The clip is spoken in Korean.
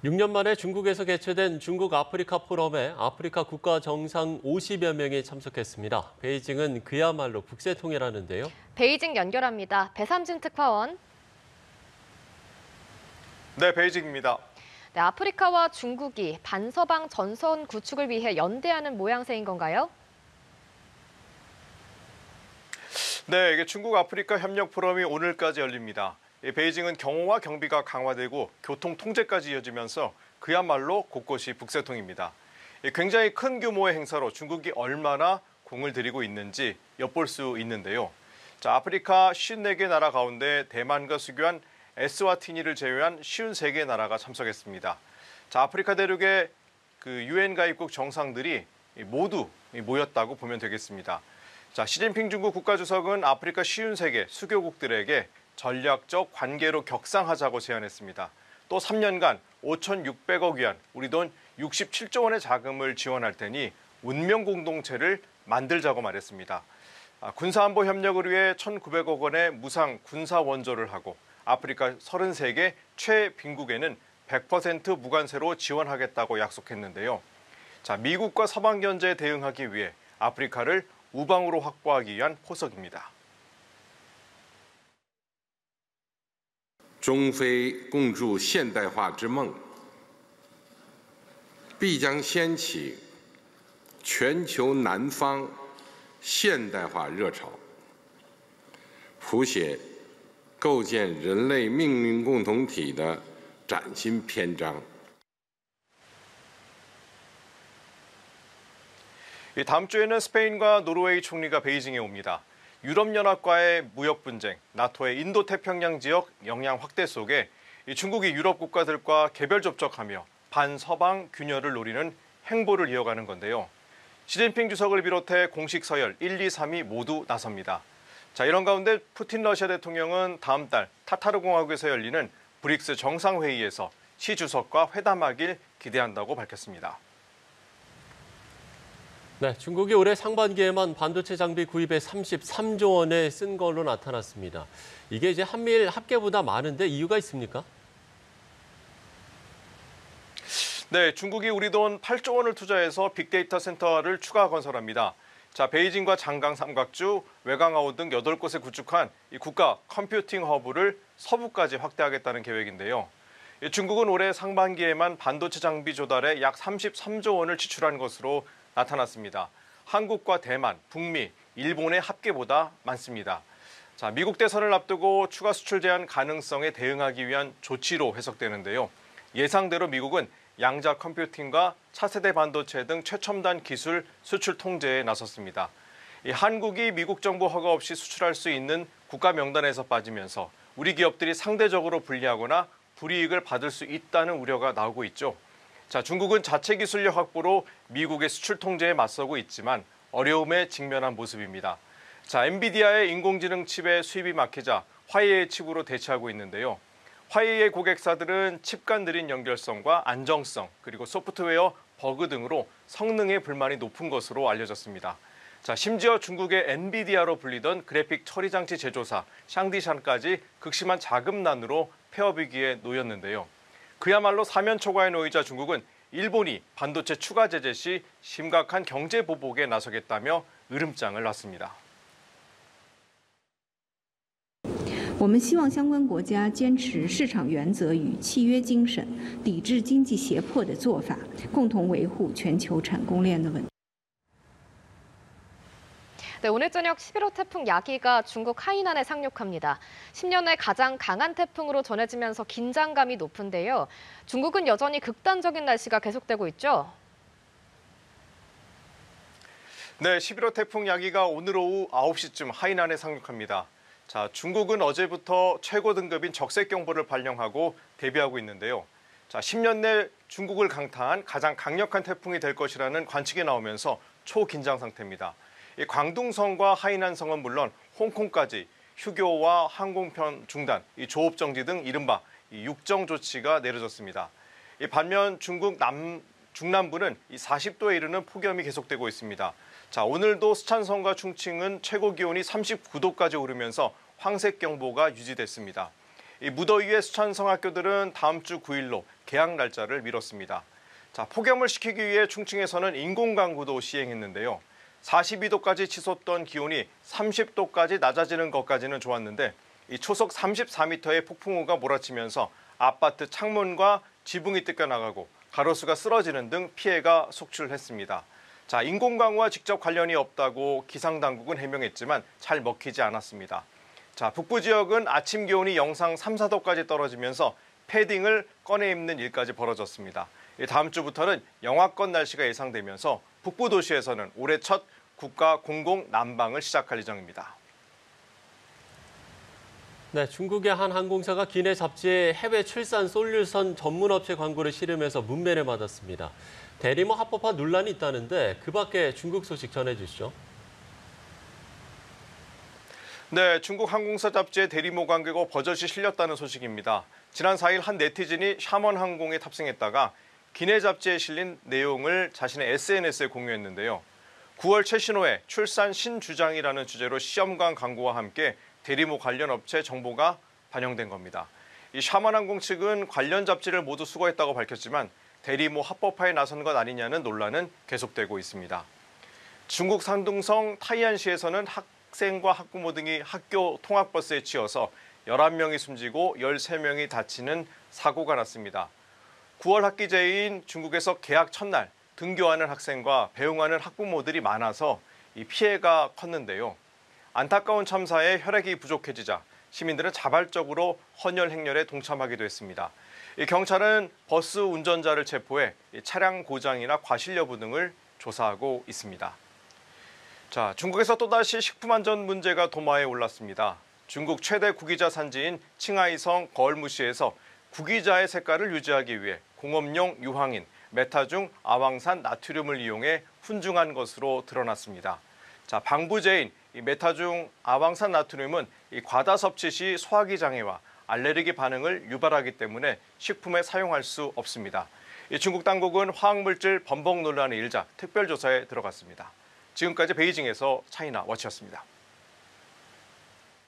6년 만에 중국에서 개최된 중국 아프리카 포럼에 아프리카 국가 정상 50여 명이 참석했습니다. 베이징은 그야말로 북새통이라는데요. 베이징 연결합니다. 배삼진 특파원. 네, 베이징입니다. 네, 아프리카와 중국이 반서방 전선 구축을 위해 연대하는 모양새인 건가요? 네, 이게 중국 아프리카 협력 포럼이 오늘까지 열립니다. 베이징은 경호와 경비가 강화되고 교통 통제까지 이어지면서 그야말로 곳곳이 북새통입니다. 굉장히 큰 규모의 행사로 중국이 얼마나 공을 들이고 있는지 엿볼 수 있는데요. 자, 아프리카 54개 나라 가운데 대만과 수교한 에스와티니를 제외한 53개 나라가 참석했습니다. 자, 아프리카 대륙의 UN 가입국 정상들이 모두 모였다고 보면 되겠습니다. 자, 시진핑 중국 국가주석은 아프리카 53개 수교국들에게 전략적 관계로 격상하자고 제안했습니다. 또 3년간 5,600억 위안, 우리 돈 67조 원의 자금을 지원할 테니 운명 공동체를 만들자고 말했습니다. 군사안보 협력을 위해 1,900억 원의 무상 군사 원조를 하고 아프리카 33개 최빈국에는 100% 무관세로 지원하겠다고 약속했는데요. 자, 미국과 서방 견제에 대응하기 위해 아프리카를 우방으로 확보하기 위한 포석입니다. 中非共筑现代化之梦必将掀起全球南方现代化热潮，谱写构建人类命运共同体的崭新篇章。 다음 주에는 스페인과 노르웨이 총리가 베이징에 옵니다. 유럽연합과의 무역 분쟁, 나토의 인도태평양 지역 영향 확대 속에 중국이 유럽 국가들과 개별 접촉하며 반서방 균열을 노리는 행보를 이어가는 건데요. 시진핑 주석을 비롯해 공식 서열 1, 2, 3이 모두 나섭니다. 자, 이런 가운데 푸틴 러시아 대통령은 다음 달 타타르 공화국에서 열리는 브릭스 정상회의에서 시 주석과 회담하길 기대한다고 밝혔습니다. 네, 중국이 올해 상반기에만 반도체 장비 구입에 33조 원에 쓴 걸로 나타났습니다. 이게 이제 한미일 합계보다 많은데 이유가 있습니까? 네, 중국이 우리 돈 8조 원을 투자해서 빅데이터 센터를 추가 건설합니다. 자, 베이징과 장강 삼각주, 외강아오 등 8곳에 구축한 이 국가 컴퓨팅 허브를 서부까지 확대하겠다는 계획인데요. 중국은 올해 상반기에만 반도체 장비 조달에 약 33조 원을 지출한 것으로 나타났습니다. 한국과 대만, 북미, 일본의 합계보다 많습니다. 자, 미국 대선을 앞두고 추가 수출 제한 가능성에 대응하기 위한 조치로 해석되는데요. 예상대로 미국은 양자 컴퓨팅과 차세대 반도체 등 최첨단 기술 수출 통제에 나섰습니다. 한국이 미국 정부 허가 없이 수출할 수 있는 국가 명단에서 빠지면서 우리 기업들이 상대적으로 불리하거나 불이익을 받을 수 있다는 우려가 나오고 있죠. 자, 중국은 자체 기술력 확보로 미국의 수출 통제에 맞서고 있지만 어려움에 직면한 모습입니다. 자, 엔비디아의 인공지능 칩의 수입이 막히자 화웨이의 칩으로 대체하고 있는데요. 화웨이의 고객사들은 칩 간 느린 연결성과 안정성, 그리고 소프트웨어 버그 등으로 성능에 불만이 높은 것으로 알려졌습니다. 자, 심지어 중국의 엔비디아로 불리던 그래픽 처리 장치 제조사 샹디샨까지 극심한 자금난으로 폐업 위기에 놓였는데요. 그야말로 사면초가에 놓이자 중국은 일본이 반도체 추가 제재 시 심각한 경제 보복에 나서겠다며 으름장을 놨습니다. 我们希望相关国家坚持市场原则与契约精神，抵制经济胁迫的做法，共同维护全球产供链的稳定。 네, 오늘 저녁 11호 태풍 야기가 중국 하이난에 상륙합니다. 10년의 가장 강한 태풍으로 전해지면서 긴장감이 높은데요. 중국은 여전히 극단적인 날씨가 계속되고 있죠? 네, 11호 태풍 야기가 오늘 오후 9시쯤 하이난에 상륙합니다. 자, 중국은 어제부터 최고 등급인 적색경보를 발령하고 대비하고 있는데요. 자, 10년 내 중국을 강타한 가장 강력한 태풍이 될 것이라는 관측이 나오면서 초긴장 상태입니다. 이 광둥성과 하이난성은 물론 홍콩까지 휴교와 항공편 중단, 이 조업 정지 등 이른바 육정 조치가 내려졌습니다. 이 반면 중국 중남부는 40도에 이르는 폭염이 계속되고 있습니다. 자, 오늘도 스촨성과 충칭은 최고 기온이 39도까지 오르면서 황색 경보가 유지됐습니다. 이 무더위에 스촨성 학교들은 다음 주 9일로 개학 날짜를 미뤘습니다. 자, 폭염을 식히기 위해 충칭에서는 인공강구도 시행했는데요. 42도까지 치솟던 기온이 30도까지 낮아지는 것까지는 좋았는데 이 초속 34m의 폭풍우가 몰아치면서 아파트 창문과 지붕이 뜯겨나가고 가로수가 쓰러지는 등 피해가 속출했습니다. 자, 인공강우와 직접 관련이 없다고 기상당국은 해명했지만 잘 먹히지 않았습니다. 자, 북부 지역은 아침 기온이 영상 3, 4도까지 떨어지면서 패딩을 꺼내 입는 일까지 벌어졌습니다. 다음 주부터는 영하권 날씨가 예상되면서 북부 도시에서는 올해 첫 국가 공공 난방을 시작할 예정입니다. 네, 중국의 한 항공사가 기내 잡지에 해외 출산 솔루션 전문업체 광고를 실으면서 문매를 맞았습니다. 대리모 합법화 논란이 있다는데 그 밖에 중국 소식 전해주시죠. 네, 중국 항공사 잡지에 대리모 광고가 버젓이 실렸다는 소식입니다. 지난 4일 한 네티즌이 샤먼 항공에 탑승했다가 기내 잡지에 실린 내용을 자신의 SNS에 공유했는데요. 9월 최신호에 출산 신주장이라는 주제로 시험관 광고와 함께 대리모 관련 업체 정보가 반영된 겁니다. 이 샤먼 항공 측은 관련 잡지를 모두 수거했다고 밝혔지만 대리모 합법화에 나선 것 아니냐는 논란은 계속되고 있습니다. 중국 산둥성 타이안시에서는 학생과 학부모 등이 학교 통학버스에 치여서 11명이 숨지고 13명이 다치는 사고가 났습니다. 9월 학기제인 중국에서 개학 첫날 등교하는 학생과 배웅하는 학부모들이 많아서 이 피해가 컸는데요. 안타까운 참사에 혈액이 부족해지자 시민들은 자발적으로 헌혈 행렬에 동참하기도 했습니다. 경찰은 버스 운전자를 체포해 차량 고장이나 과실 여부 등을 조사하고 있습니다. 자, 중국에서 또다시 식품 안전 문제가 도마에 올랐습니다. 중국 최대 구기자 산지인 칭하이성 거얼무시에서 구기자의 색깔을 유지하기 위해 공업용 유황인 메타중 아황산 나트륨을 이용해 훈중한 것으로 드러났습니다. 자, 방부제인 이 메타중 아황산 나트륨은 이 과다 섭취 시 소화기 장애와 알레르기 반응을 유발하기 때문에 식품에 사용할 수 없습니다. 중국 당국은 화학물질 범벅 논란이 일자 특별조사에 들어갔습니다. 지금까지 베이징에서 차이나 워치였습니다.